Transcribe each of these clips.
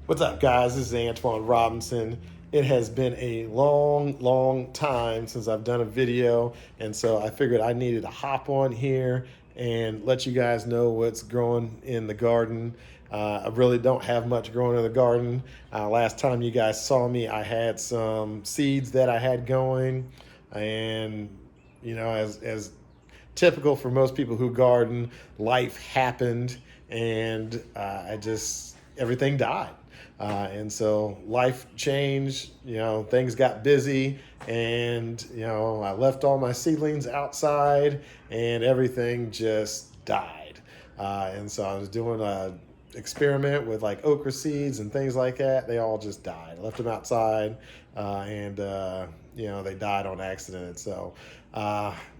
What's up, guys? This is Antoine Robinson. It has been a long time since I've done a video, and so I figured I needed to hop on here and let you guys know what's growing in the garden. I really don't have much growing in the garden. Last time you guys saw me, I had some seeds that I had going, and as typical for most people who garden, life happened, and I just everything died. And so life changed, things got busy, and I left all my seedlings outside, and everything just died. And so I was doing a experiment with like okra seeds and things like that. They all just died. I left them outside, and they died on accident. So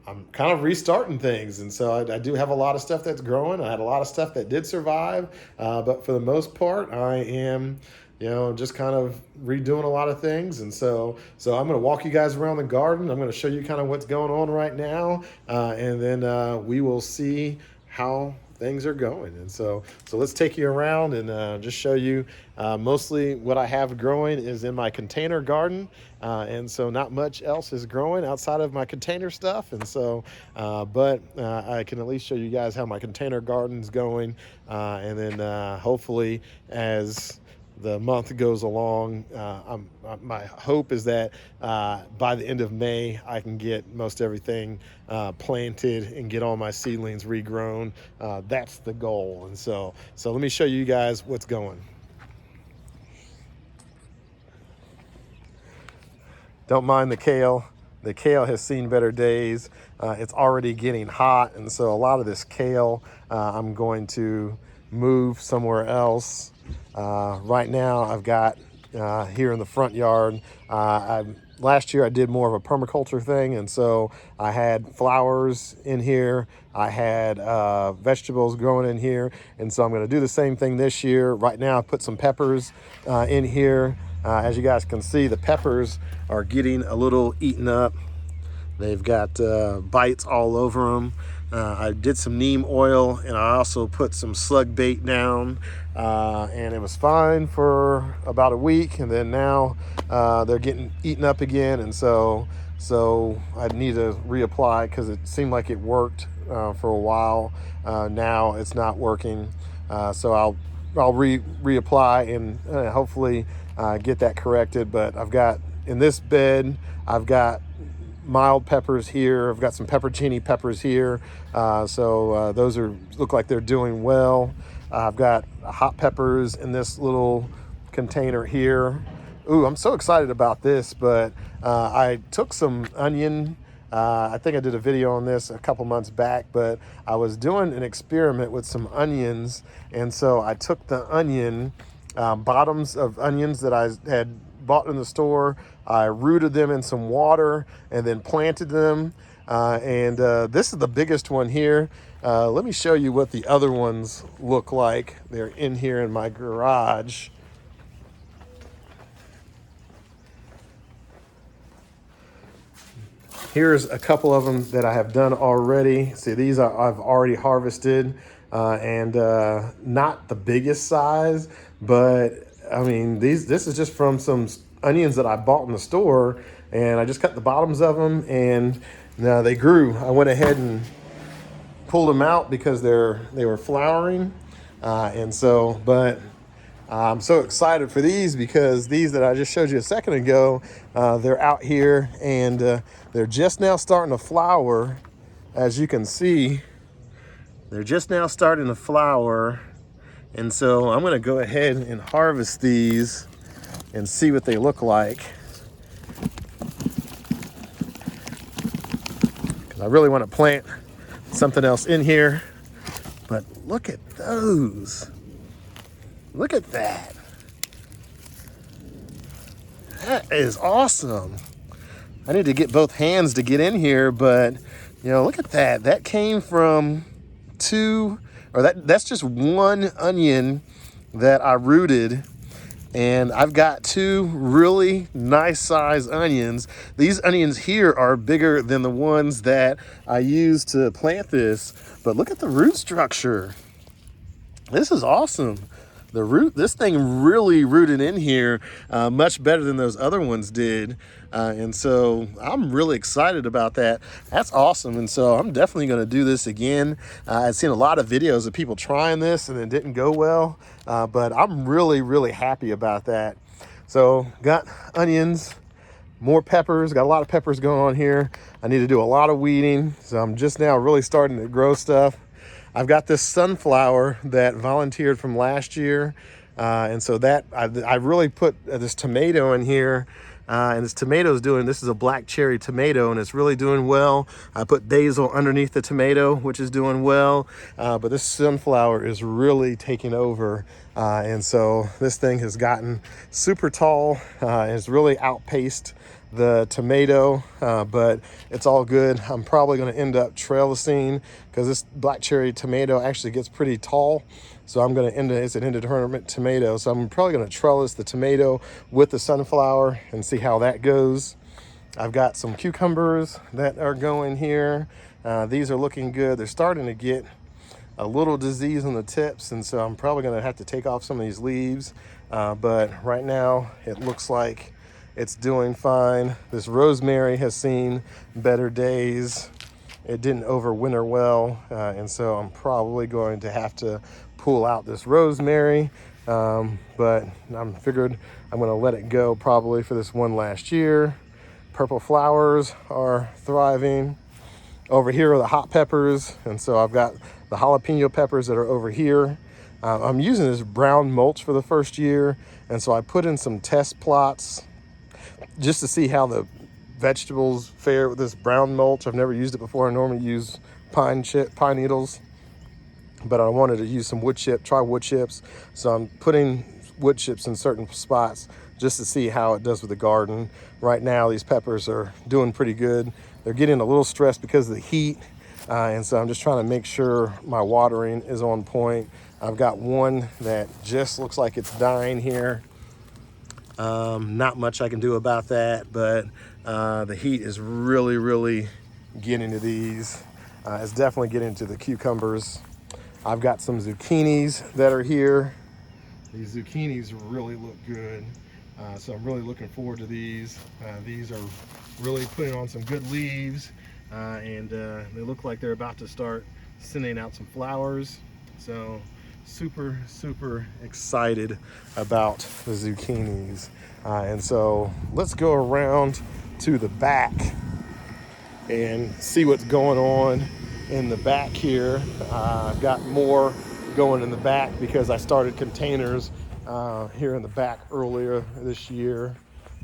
I'm kind of restarting things, and so I do have a lot of stuff that's growing. I had a lot of stuff that did survive, but for the most part, I am just kind of redoing a lot of things. And so I'm going to walk you guys around the garden. I'm going to show you kind of what's going on right now, and then we will see how things are going. And so let's take you around and just show you mostly what I have growing is in my container garden, and so not much else is growing outside of my container stuff. And so but I can at least show you guys how my container garden's going, and then hopefully as the month goes along, my hope is that by the end of May, I can get most everything planted and get all my seedlings regrown. That's the goal. And so let me show you guys what's going. Don't mind the kale. The kale has seen better days. It's already getting hot, and so a lot of this kale I'm going to move somewhere else. Right now I've got here in the front yard, last year I did more of a permaculture thing, and so I had flowers in here, I had vegetables growing in here, and so I'm going to do the same thing this year. Right now I put some peppers in here. As you guys can see, the peppers are getting a little eaten up. They've got bites all over them. I did some neem oil, and I also put some slug bait down, and it was fine for about a week, and then now they're getting eaten up again. And so I need to reapply because it seemed like it worked for a while. Now it's not working, so I'll reapply and hopefully get that corrected. But I've got in this bed, I've got mild peppers here. I've got some pepperoncini peppers here. So those look like they're doing well. I've got hot peppers in this little container here. Ooh, I'm so excited about this, but I took some onion. I think I did a video on this a couple months back, but I was doing an experiment with some onions. And so I took the onion, bottoms of onions that I had bought in the store. I rooted them in some water and then planted them. And this is the biggest one here. Let me show you what the other ones look like. They're in here in my garage. Here's a couple of them that I have done already. See, these I've already harvested, and not the biggest size, but I mean, this is just from some onions that I bought in the store, and I just cut the bottoms of them, and now they grew. I went ahead and pulled them out because they were flowering, and so, but I'm so excited for these because these that I just showed you a second ago, they're out here, and they're just now starting to flower. As you can see, they're just now starting to flower. And so I'm gonna go ahead and harvest these and see what they look like. Because I really want to plant something else in here. But look at those. Look at that. That is awesome. I need to get both hands to get in here, but look at that. That came from that's just one onion that I rooted, and I've got two really nice size onions. These onions here are bigger than the ones that I used to plant this, but look at the root structure. This is awesome. this thing really rooted in here much better than those other ones did. And so I'm really excited about that. That's awesome. And so I'm definitely going to do this again. I've seen a lot of videos of people trying this and it didn't go well, but I'm really, really happy about that. So got onions, more peppers, got a lot of peppers going on here. I need to do a lot of weeding. So I'm just now really starting to grow stuff. I've got this sunflower that volunteered from last year. And so that I really put this tomato in here. And this tomato is this is a black cherry tomato and it's really doing well. I put basil underneath the tomato, which is doing well. But this sunflower is really taking over. And so this thing has gotten super tall. It's really outpaced the tomato, but it's all good. I'm probably going to end up trellising because this black cherry tomato actually gets pretty tall. So I'm going to it's an indeterminate tomato. So I'm probably going to trellis the tomato with the sunflower and see how that goes. I've got some cucumbers that are going here. These are looking good. They're starting to get a little disease on the tips. And so I'm probably going to have to take off some of these leaves. But right now it looks like it's doing fine. This rosemary has seen better days. It didn't overwinter well. And so I'm probably going to have to pull out this rosemary. But I'm figured I'm going to let it go probably for this one last year. Purple flowers are thriving. Over here are the hot peppers. And so I've got the jalapeno peppers that are over here. I'm using this brown mulch for the first year. And so I put in some test plots just to see how the vegetables fare with this brown mulch. I've never used it before. I normally use pine needles, but I wanted to use some try wood chips. So I'm putting wood chips in certain spots just to see how it does with the garden. Right now, these peppers are doing pretty good. They're getting a little stressed because of the heat. And so I'm just trying to make sure my watering is on point. I've got one that just looks like it's dying here. Not much I can do about that, but the heat is really, really getting to these. It's definitely getting to the cucumbers. I've got some zucchinis that are here. These zucchinis really look good. So I'm really looking forward to these. These are really putting on some good leaves, and they look like they're about to start sending out some flowers. So super, super excited about the zucchinis. And so let's go around to the back and see what's going on in the back here. I've got more going in the back because I started containers here in the back earlier this year.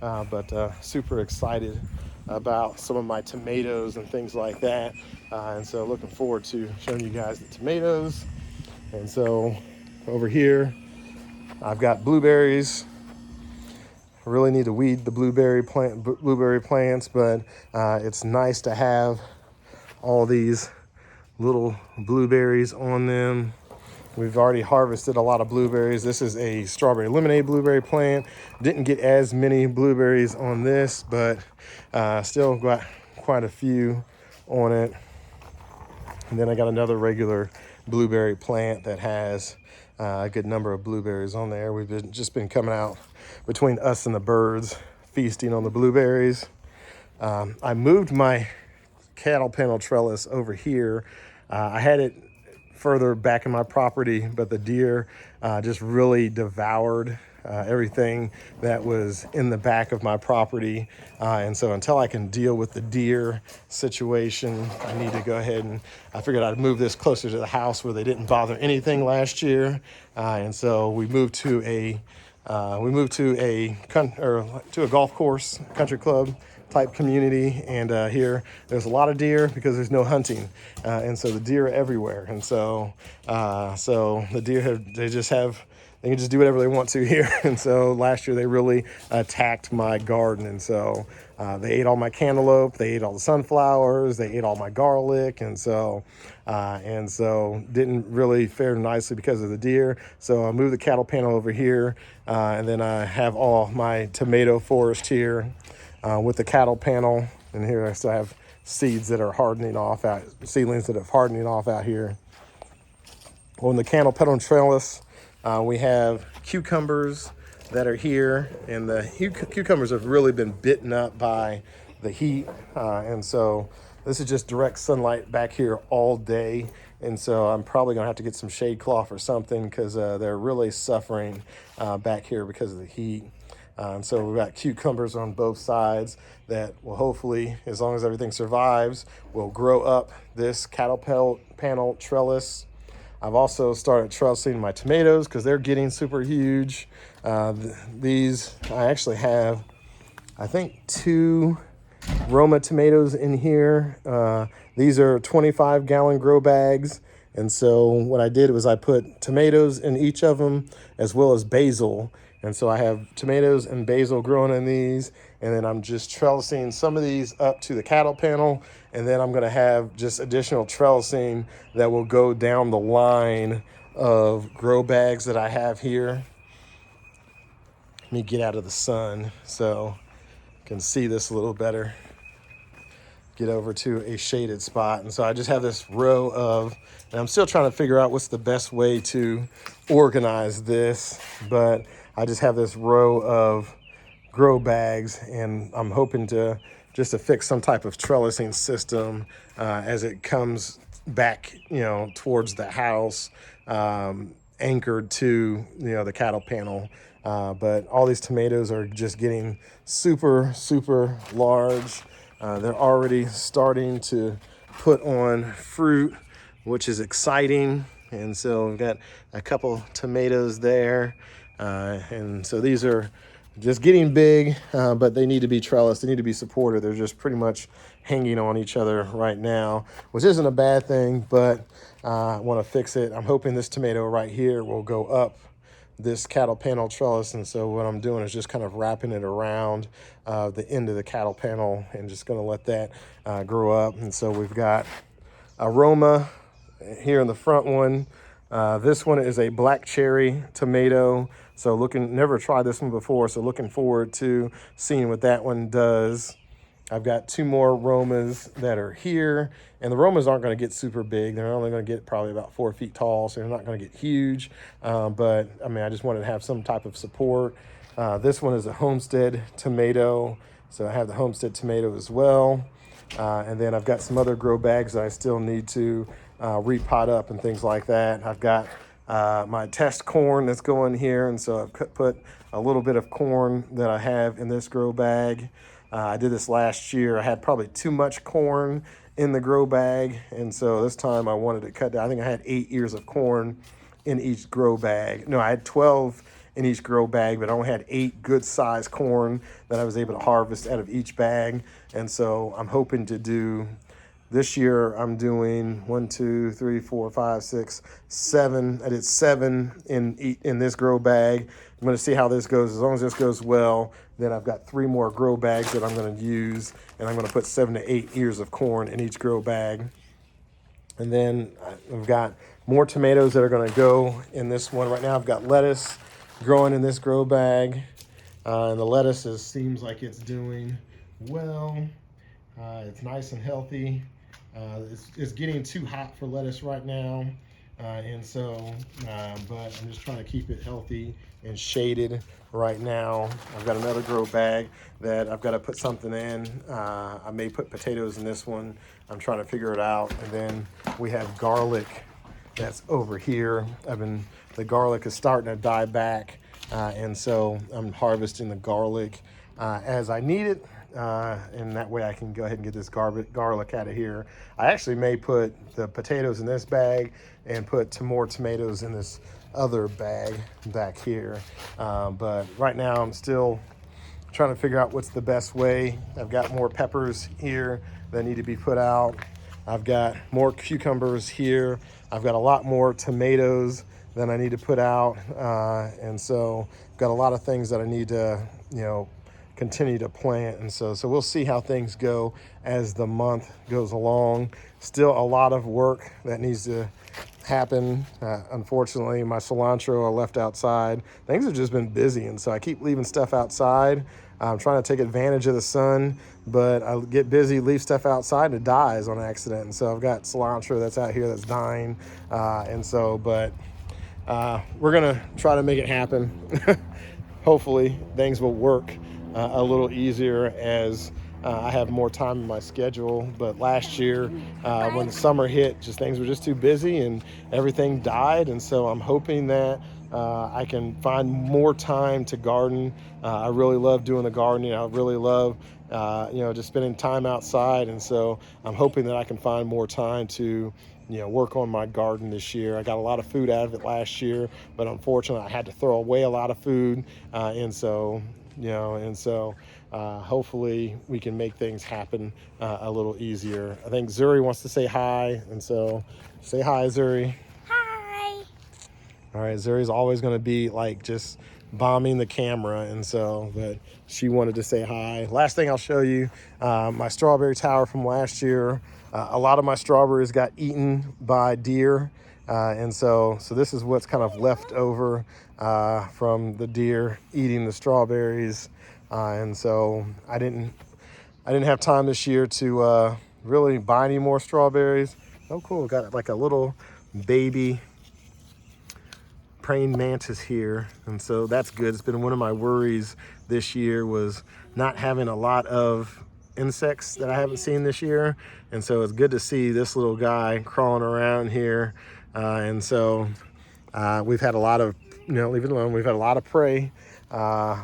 But super excited about some of my tomatoes and things like that. And so looking forward to showing you guys the tomatoes. And so over here, I've got blueberries. I really need to weed the blueberry plants, but it's nice to have all these little blueberries on them. We've already harvested a lot of blueberries. This is a strawberry lemonade blueberry plant. Didn't get as many blueberries on this, but still got quite a few on it. And then I got another regular blueberry plant that has a good number of blueberries on there. We've just been coming out between us and the birds, feasting on the blueberries. I moved my cattle panel trellis over here. I had it further back in my property, but the deer just really devoured everything that was in the back of my property. And so until I can deal with the deer situation, I need to go ahead and I figured I'd move this closer to the house where they didn't bother anything last year. And so we moved to a golf course, country club type community, and here there's a lot of deer because there's no hunting, and so the deer are everywhere. And so the deer they can just do whatever they want to here. And so last year they really attacked my garden, and so they ate all my cantaloupe, they ate all the sunflowers, they ate all my garlic, and so didn't really fare nicely because of the deer. So I moved the cattle panel over here, and then I have all my tomato forest here with the cattle panel. And here I still have seedlings that have hardening off out here. On the cattle panel trellis, We have cucumbers that are here, and the cucumbers have really been bitten up by the heat, and so this is just direct sunlight back here all day, and so I'm probably gonna have to get some shade cloth or something because they're really suffering back here because of the heat. And so we've got cucumbers on both sides that will hopefully, as long as everything survives, will grow up this cattle panel trellis. I've also started trellising my tomatoes because they're getting super huge. These, I actually have, I think, 2 Roma tomatoes in here. These are 25-gallon grow bags. And so what I did was I put tomatoes in each of them as well as basil. And so I have tomatoes and basil growing in these. And then I'm just trellising some of these up to the cattle panel. And then I'm going to have just additional trellising that will go down the line of grow bags that I have here. Let me get out of the sun so I can see this a little better. Get over to a shaded spot. And so I just have this row of, and I'm still trying to figure out what's the best way to organize this, but I just have this row of grow bags, and I'm hoping to just to fix some type of trellising system as it comes back, towards the house, anchored to, the cattle panel. But all these tomatoes are just getting super, super large. They're already starting to put on fruit, which is exciting. And so we've got a couple tomatoes there. And so these are just getting big, but they need to be trellised. They need to be supported. They're just pretty much hanging on each other right now, which isn't a bad thing, but I want to fix it. I'm hoping this tomato right here will go up this cattle panel trellis, and so what I'm doing is just kind of wrapping it around the end of the cattle panel and just going to let that grow up. And so we've got Aroma here in the front one. This one is a black cherry tomato, so never tried this one before, so looking forward to seeing what that one does. I've got 2 more Romas that are here, and the Romas aren't going to get super big. They're only going to get probably about 4 feet tall, so they're not going to get huge. But I just wanted to have some type of support. This one is a Homestead tomato, so I have the Homestead tomato as well. And then I've got some other grow bags that I still need to repot up and things like that. I've got my test corn that's going here, and so I've put a little bit of corn that I have in this grow bag. I did this last year. I had probably too much corn in the grow bag, and so this time I wanted to cut down. I think I had 8 ears of corn in each grow bag. No, I had 12 in each grow bag, but I only had 8 good sized corn that I was able to harvest out of each bag. And so I'm hoping to do, this year I'm doing 1, 2, 3, 4, 5, 6, 7. I did 7 in this grow bag. I'm going to see how this goes. As long as this goes well, then I've got 3 more grow bags that I'm going to use, and I'm going to put 7 to 8 ears of corn in each grow bag. And then I've got more tomatoes that are going to go in this one. Right now I've got lettuce growing in this grow bag, and the lettuce seems like it's doing well. It's nice and healthy. It's getting too hot for lettuce right now, and so but I'm just trying to keep it healthy and shaded right now. I've got another grow bag that I've got to put something in. I may put potatoes in this one. I'm trying to figure it out. And then we have garlic that's over here. The garlic is starting to die back, and so I'm harvesting the garlic as I need it. And that way I can go ahead and get this garlic out of here. I actually may put the potatoes in this bag and put more tomatoes in this other bag back here. But right now I'm still trying to figure out what's the best way. I've got more peppers here that need to be put out. I've got more cucumbers here. I've got a lot more tomatoes than I need to put out. And so I've got a lot of things that I need to, continue to plant. And so we'll see how things go as the month goes along. Still a lot of work that needs to happen. Unfortunately, my cilantro I left outside. Things have just been busy, and so I keep leaving stuff outside. I'm trying to take advantage of the sun, but I get busy, leave stuff outside, and it dies on accident. And so I've got cilantro that's out here that's dying. But we're gonna try to make it happen. Hopefully things will work a little easier as I have more time in my schedule. But last year, when the summer hit, just things were just too busy and everything died. And so I'm hoping that I can find more time to garden. I really love doing the gardening. I really love just spending time outside. And so I'm hoping that I can find more time to work on my garden this year. I got a lot of food out of it last year, but unfortunately I had to throw away a lot of food. And so hopefully we can make things happen a little easier. I think Zuri wants to say hi. And so say hi, Zuri. Hi. All right, Zuri's always going to be like just bombing the camera, and so but she wanted to say hi. Last thing I'll show you, my strawberry tower from last year. A lot of my strawberries got eaten by deer, and so this is what's kind of left over from the deer eating the strawberries, and so I didn't have time this year to really buy any more strawberries. Oh, cool! Got like a little baby praying mantis here, and so that's good. It's been one of my worries this year was not having a lot of insects that I haven't seen this year, and so it's good to see this little guy crawling around here. And so we've had a lot of, leave it alone, we've had a lot of prey, a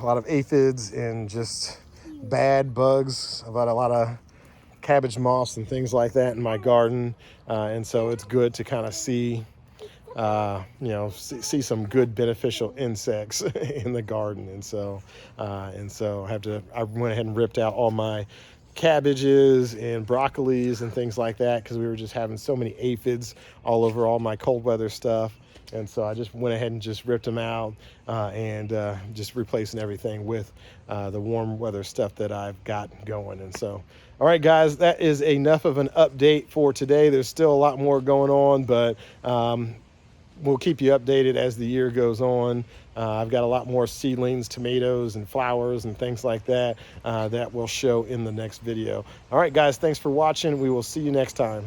lot of aphids and just bad bugs, about a lot of cabbage moths and things like that in my garden. And so it's good to kind of see see some good beneficial insects in the garden. And so I went ahead and ripped out all my cabbages and broccolis and things like that because we were just having so many aphids all over all my cold weather stuff. And so I just went ahead and just ripped them out and just replacing everything with the warm weather stuff that I've got going. And so, all right, guys, that is enough of an update for today. There's still a lot more going on, but we'll keep you updated as the year goes on. I've got a lot more seedlings, tomatoes, and flowers and things like that that will show in the next video. All right, guys, thanks for watching. We will see you next time.